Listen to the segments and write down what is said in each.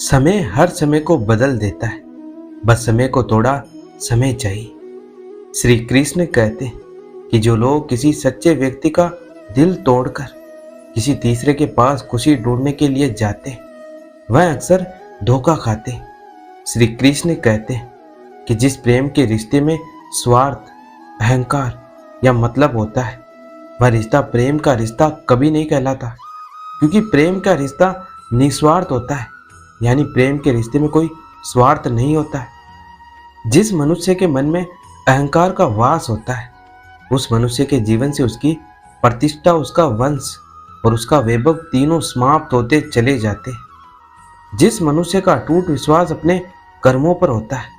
समय हर समय को बदल देता है, बस समय को थोड़ा समय चाहिए। श्री कृष्ण कहते हैं कि जो लोग किसी सच्चे व्यक्ति का दिल तोड़कर किसी तीसरे के पास खुशी ढूंढने के लिए जाते हैं, वह अक्सर धोखा खाते हैं। श्री कृष्ण कहते हैं कि जिस प्रेम के रिश्ते में स्वार्थ, अहंकार या मतलब होता है, वह रिश्ता प्रेम का रिश्ता कभी नहीं कहलाता, क्योंकि प्रेम का रिश्ता निस्वार्थ होता है। यानी प्रेम के रिश्ते में कोई स्वार्थ नहीं होता है। जिस मनुष्य के मन में अहंकार का वास होता है, उस मनुष्य के जीवन से उसकी प्रतिष्ठा, उसका वंश और उसका वैभव तीनों समाप्त होते चले जाते हैं। जिस मनुष्य का अटूट विश्वास अपने कर्मों पर होता है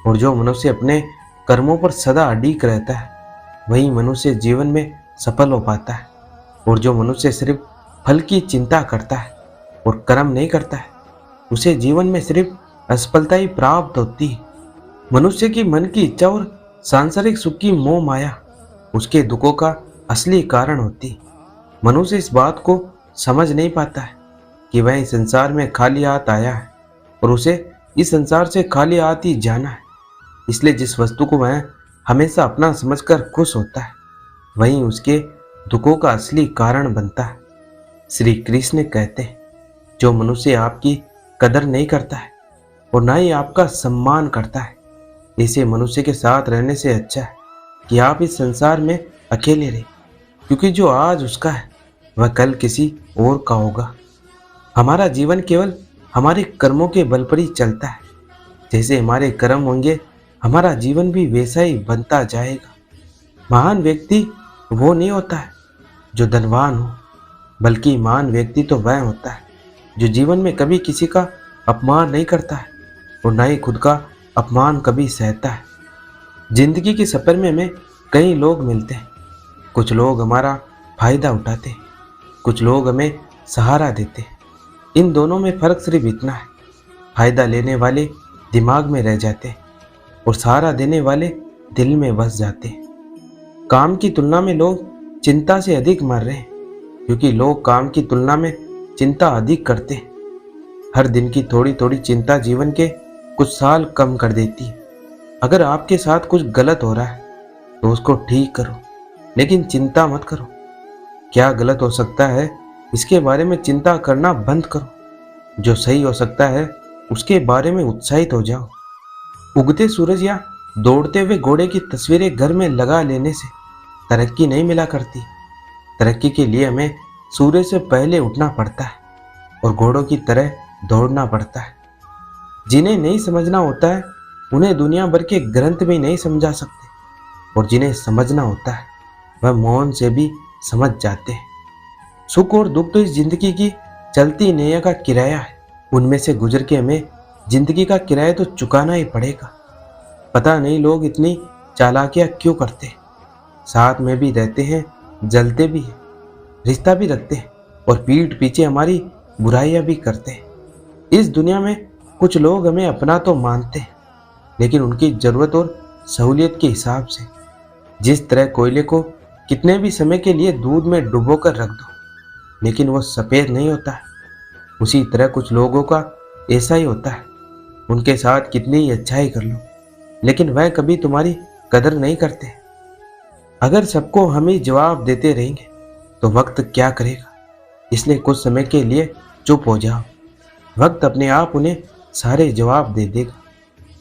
और जो मनुष्य अपने कर्मों पर सदा अडिग रहता है, वही मनुष्य जीवन में सफल हो पाता है। और जो मनुष्य सिर्फ फल की चिंता करता है और कर्म नहीं करता है, उसे जीवन में सिर्फ असफलता ही प्राप्त होती है। मनुष्य की मन की इच्छा और सांसारिक सुख की मोह माया उसके दुखों का असली कारण होती है। मनुष्य इस बात को समझ नहीं पाता है कि वह इस संसार में खाली हाथ आया है और उसे इस संसार से खाली हाथ ही जाना है। इसलिए जिस वस्तु को वह हमेशा अपना समझकर खुश होता है, वही उसके दुखों का असली कारण बनता है। श्री कृष्ण कहते हैं, जो मनुष्य आपकी कदर नहीं करता है और ना ही आपका सम्मान करता है, ऐसे मनुष्य के साथ रहने से अच्छा है कि आप इस संसार में अकेले रहें, क्योंकि जो आज उसका है वह कल किसी और का होगा। हमारा जीवन केवल हमारे कर्मों के बल पर ही चलता है। जैसे हमारे कर्म होंगे, हमारा जीवन भी वैसा ही बनता जाएगा। महान व्यक्ति वो नहीं होता है जो धनवान हो, बल्कि महान व्यक्ति तो वह होता है जो जीवन में कभी किसी का अपमान नहीं करता है और ना ही खुद का अपमान कभी सहता है। जिंदगी के सफर में हमें कई लोग मिलते हैं। कुछ लोग हमारा फायदा उठाते हैं, कुछ लोग हमें सहारा देते हैं। इन दोनों में फर्क सिर्फ इतना है, फायदा लेने वाले दिमाग में रह जाते हैं और सहारा देने वाले दिल में बस जाते हैं। काम की तुलना में लोग चिंता से अधिक मर रहे हैं, क्योंकि लोग काम की तुलना में चिंता अधिक करते हैं। हर दिन की थोड़ी थोड़ी चिंता जीवन के कुछ साल कम कर देती है। अगर आपके साथ कुछ गलत हो रहा है तो उसको ठीक करो, लेकिन चिंता मत करो। क्या गलत हो सकता है, इसके बारे में चिंता करना बंद करो। जो सही हो सकता है उसके बारे में उत्साहित हो जाओ। उगते सूरज या दौड़ते हुए घोड़े की तस्वीरें घर में लगा लेने से तरक्की नहीं मिला करती। तरक्की के लिए हमें सूर्य से पहले उठना पड़ता है और घोड़ों की तरह दौड़ना पड़ता है। जिन्हें नहीं समझना होता है, उन्हें दुनिया भर के ग्रंथ भी नहीं समझा सकते, और जिन्हें समझना होता है वह मौन से भी समझ जाते हैं। सुख और दुख तो इस जिंदगी की चलती नैया का किराया है। उनमें से गुजर के हमें जिंदगी का किराया तो चुकाना ही पड़ेगा। पता नहीं लोग इतनी चालाकियां क्यों करते हैं। साथ में भी रहते हैं, जलते भी हैं, रिश्ता भी रखते हैं और पीठ पीछे हमारी बुराइयां भी करते हैं। इस दुनिया में कुछ लोग हमें अपना तो मानते हैं, लेकिन उनकी ज़रूरत और सहूलियत के हिसाब से। जिस तरह कोयले को कितने भी समय के लिए दूध में डुबो कर रख दो, लेकिन वो सफ़ेद नहीं होता है, उसी तरह कुछ लोगों का ऐसा ही होता है। उनके साथ कितनी ही अच्छाई कर लो, लेकिन वह कभी तुम्हारी कदर नहीं करते। अगर सबको हम ही जवाब देते रहेंगे तो वक्त क्या करेगा। इसलिए कुछ समय के लिए चुप हो जाओ। वक्त अपने आप उन्हें सारे जवाब दे देगा।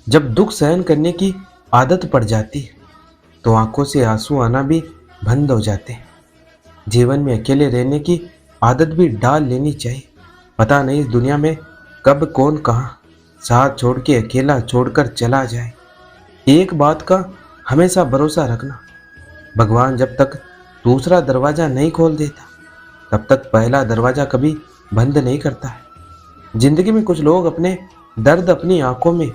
जब दुख सहन करने की आदत पड़ जाती है तो आंखों से आंसू आना भी बंद हो जाते हैं। जीवन में अकेले रहने की आदत भी डाल लेनी चाहिए। पता नहीं इस दुनिया में कब कौन कहाँ साथ छोड़ के अकेला छोड़कर चला जाए। एक बात का हमेशा भरोसा रखना, भगवान जब तक दूसरा दरवाज़ा नहीं खोल देता, तब तक पहला दरवाज़ा कभी बंद नहीं करता है। जिंदगी में कुछ लोग अपने दर्द अपनी आंखों में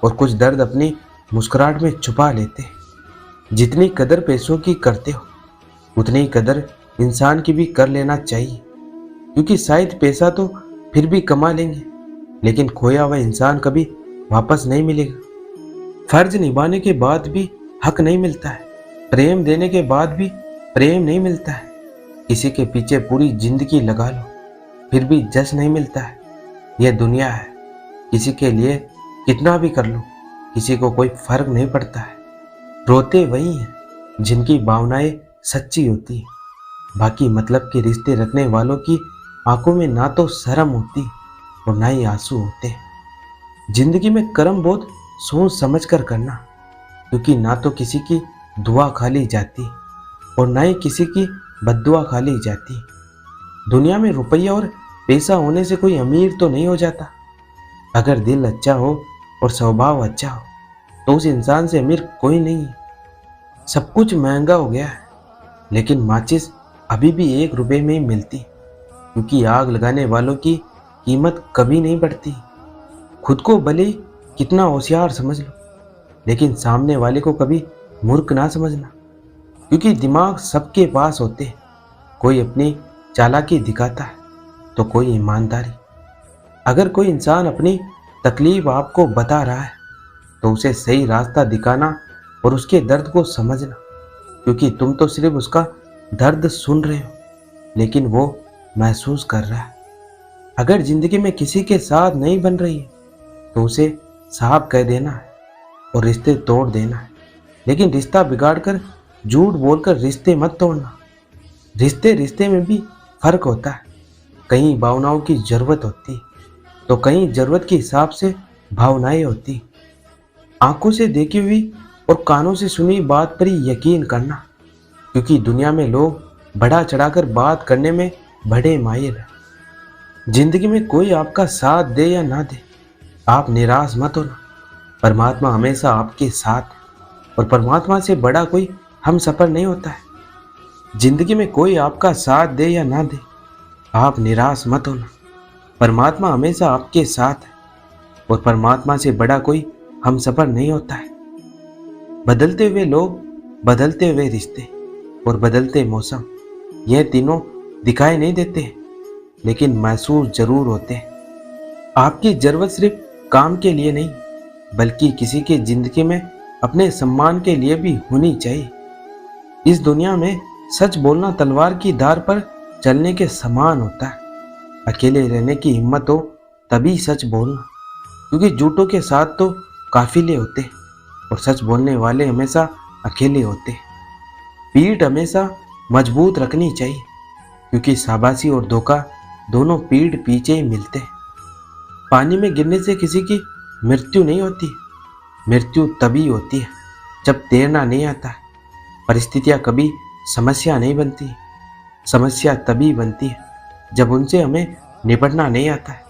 और कुछ दर्द अपनी मुस्कुराहट में छुपा लेते हैं। जितनी कदर पैसों की करते हो, उतनी ही कदर इंसान की भी कर लेना चाहिए, क्योंकि शायद पैसा तो फिर भी कमा लेंगे, लेकिन खोया हुआ इंसान कभी वापस नहीं मिलेगा। फर्ज निभाने के बाद भी हक नहीं मिलता है, प्रेम देने के बाद भी प्रेम नहीं मिलता है। किसी के पीछे पूरी जिंदगी लगा लो, फिर भी जश नहीं मिलता है। यह दुनिया है, किसी के लिए कितना भी कर लो, किसी को कोई फर्क नहीं पड़ता है। रोते वही हैं जिनकी भावनाएं सच्ची होती हैं। बाकी मतलब के रिश्ते रखने वालों की आंखों में ना तो शर्म होती और ना ही आंसू होते। जिंदगी में कर्म बहुत सोच समझ कर करना, क्योंकि ना तो किसी की दुआ खा ली जाती और ना ही किसी की बद्दुआ खा ली जाती। दुनिया में रुपया और पैसा होने से कोई अमीर तो नहीं हो जाता। अगर दिल अच्छा हो और स्वभाव अच्छा हो तो उस इंसान से अमीर कोई नहीं है। सब कुछ महंगा हो गया है, लेकिन माचिस अभी भी 1 रुपए में ही मिलती, क्योंकि आग लगाने वालों की कीमत कभी नहीं बढ़ती। खुद को भले ही कितना होशियार समझ लो, लेकिन सामने वाले को कभी मूर्ख ना समझना, क्योंकि दिमाग सबके पास होते हैं। कोई अपनी चालाकी दिखाता है तो कोई ईमानदारी। अगर कोई इंसान अपनी तकलीफ आपको बता रहा है तो उसे सही रास्ता दिखाना और उसके दर्द को समझना, क्योंकि तुम तो सिर्फ उसका दर्द सुन रहे हो, लेकिन वो महसूस कर रहा है। अगर जिंदगी में किसी के साथ नहीं बन रही है तो उसे साफ कह देना है और रिश्ते तोड़ देना है, लेकिन रिश्ता बिगाड़कर झूठ बोलकर रिश्ते मत तोड़ना। रिश्ते में भी फर्क होता है। कहीं भावनाओं की जरूरत होती तो कहीं जरूरत के हिसाब से भावनाएं होती। आंखों से देखी हुई और कानों से सुनी बात पर ही यकीन करना, क्योंकि दुनिया में लोग बढ़ा चढ़ाकर बात करने में बड़े माहिर हैं। जिंदगी में कोई आपका साथ दे या ना दे, आप निराश मत होना। परमात्मा हमेशा आपके साथ है और परमात्मा से बड़ा कोई हम सफर नहीं होता है। जिंदगी में कोई आपका साथ दे या ना दे, आप निराश मत होना। परमात्मा हमेशा आपके साथ है और परमात्मा से बड़ा कोई हम सफर नहीं होता है। बदलते हुए लोग, बदलते हुए रिश्ते और बदलते मौसम, यह तीनों दिखाई नहीं देते, लेकिन महसूस जरूर होते हैं। आपकी जरूरत सिर्फ काम के लिए नहीं, बल्कि किसी के जिंदगी में अपने सम्मान के लिए भी होनी चाहिए। इस दुनिया में सच बोलना तलवार की धार पर चलने के समान होता है। अकेले रहने की हिम्मत हो तभी सच बोलना, क्योंकि झूठों के साथ तो काफिले होते और सच बोलने वाले हमेशा अकेले होते। पीठ हमेशा मजबूत रखनी चाहिए, क्योंकि शाबाशी और धोखा दोनों पीठ पीछे ही मिलते हैं। पानी में गिरने से किसी की मृत्यु नहीं होती। मृत्यु तभी होती है जब तैरना नहीं आता है। परिस्थितियां कभी समस्या नहीं बनती। समस्या तभी बनती है जब उनसे हमें निपटना नहीं आता है।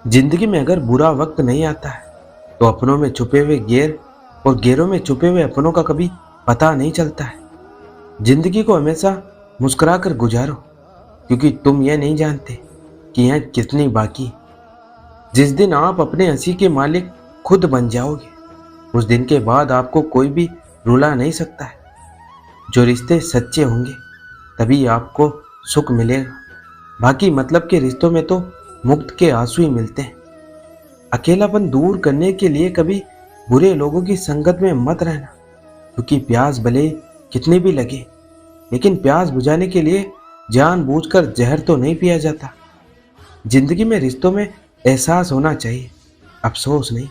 जिंदगी में अगर बुरा वक्त नहीं आता है तो अपनों में छुपे हुए गैर और गैरों में छुपे हुए अपनों का कभी पता नहीं चलता है। जिंदगी को हमेशा मुस्कुरा कर गुजारो, क्योंकि तुम यह नहीं जानते कि यह कितनी बाकी। जिस दिन आप अपने हंसी के मालिक खुद बन जाओगे, उस दिन के बाद आपको कोई भी रुला नहीं सकता है। जो रिश्ते सच्चे होंगे तभी आपको सुख मिलेगा। बाकी मतलब के रिश्तों में तो मुक्त के आंसू ही मिलते हैं। अकेलापन दूर करने के लिए कभी बुरे लोगों की संगत में मत रहना, क्योंकि प्यास भले कितनी भी लगे, लेकिन प्यास बुझाने के लिए जानबूझकर जहर तो नहीं पिया जाता। जिंदगी में रिश्तों में एहसास होना चाहिए, अफसोस नहीं।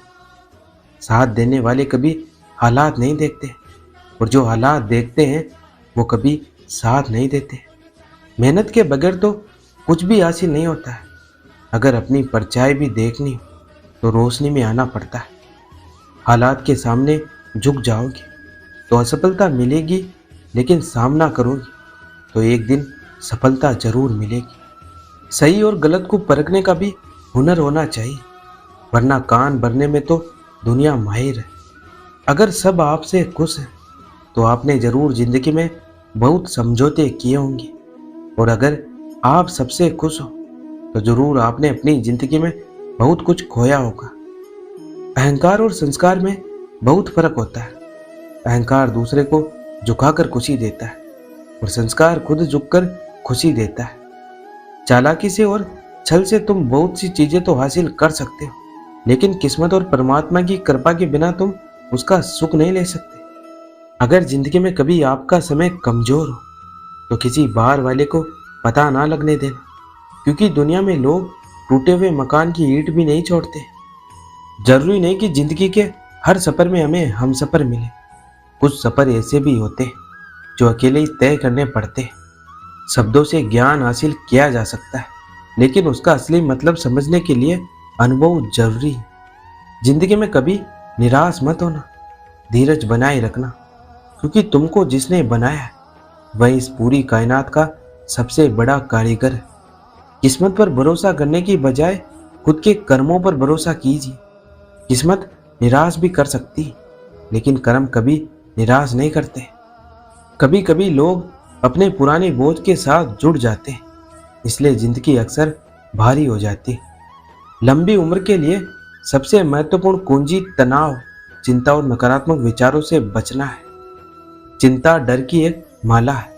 साथ देने वाले कभी हालात नहीं देखते, और जो हालात देखते हैं वो कभी साथ नहीं देते। मेहनत के बगैर तो कुछ भी हासिल नहीं होता है। अगर अपनी परछाई भी देखनी हो तो रोशनी में आना पड़ता है। हालात के सामने झुक जाओगे तो असफलता मिलेगी, लेकिन सामना करोगे तो एक दिन सफलता जरूर मिलेगी। सही और गलत को परखने का भी हुनर होना चाहिए, वरना कान भरने में तो दुनिया माहिर है। अगर सब आपसे खुश हैं तो आपने जरूर जिंदगी में बहुत समझौते किए होंगे, और अगर आप सबसे खुश हो तो जरूर आपने अपनी जिंदगी में बहुत कुछ खोया होगा। अहंकार और संस्कार में बहुत फर्क होता है। अहंकार दूसरे को झुकाकर खुशी देता है और संस्कार खुद झुककर खुशी देता है। चालाकी से और छल से तुम बहुत सी चीजें तो हासिल कर सकते हो, लेकिन किस्मत और परमात्मा की कृपा के बिना तुम उसका सुख नहीं ले सकते। अगर जिंदगी में कभी आपका समय कमजोर हो तो किसी बाहर वाले को पता ना लगने देना, क्योंकि दुनिया में लोग टूटे हुए मकान की ईंट भी नहीं छोड़ते। जरूरी नहीं कि जिंदगी के हर सफर में हमें हम सफर मिले। कुछ सफर ऐसे भी होते जो अकेले ही तय करने पड़ते। शब्दों से ज्ञान हासिल किया जा सकता है, लेकिन उसका असली मतलब समझने के लिए अनुभव जरूरी है। जिंदगी में कभी निराश मत होना, धीरज बनाए रखना, क्योंकि तुमको जिसने बनाया है वह इस पूरी कायनात का सबसे बड़ा कारीगर है। किस्मत पर भरोसा करने की बजाय खुद के कर्मों पर भरोसा कीजिए। किस्मत निराश भी कर सकती, लेकिन कर्म कभी निराश नहीं करते। कभी कभी लोग अपने पुराने बोझ के साथ जुड़ जाते हैं, इसलिए जिंदगी अक्सर भारी हो जाती। लंबी उम्र के लिए सबसे महत्वपूर्ण कुंजी तनाव, चिंता और नकारात्मक विचारों से बचना है। चिंता डर की एक माला है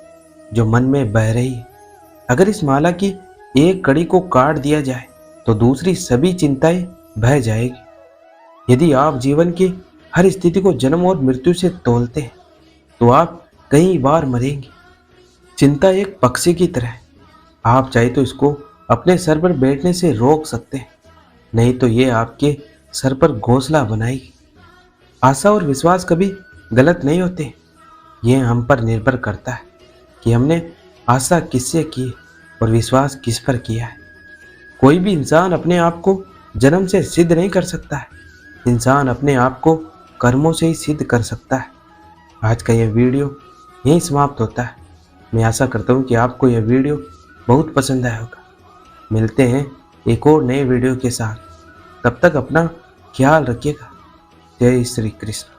जो मन में बह रही है। अगर इस माला की एक कड़ी को काट दिया जाए तो दूसरी सभी चिंताएं बह जाएगी। यदि आप जीवन की हर स्थिति को जन्म और मृत्यु से तोलते हैं तो आप कई बार मरेंगे। चिंता एक पक्षी की तरह है, आप चाहे तो इसको अपने सर पर बैठने से रोक सकते हैं, नहीं तो ये आपके सर पर घोंसला बनाएगी। आशा और विश्वास कभी गलत नहीं होते, ये हम पर निर्भर करता है कि हमने आशा किससे की और विश्वास किस पर किया है। कोई भी इंसान अपने आप को जन्म से सिद्ध नहीं कर सकता है, इंसान अपने आप को कर्मों से ही सिद्ध कर सकता है। आज का यह वीडियो यहीं समाप्त होता है। मैं आशा करता हूँ कि आपको यह वीडियो बहुत पसंद आया होगा। मिलते हैं एक और नए वीडियो के साथ, तब तक अपना ख्याल रखिएगा। जय श्री कृष्ण।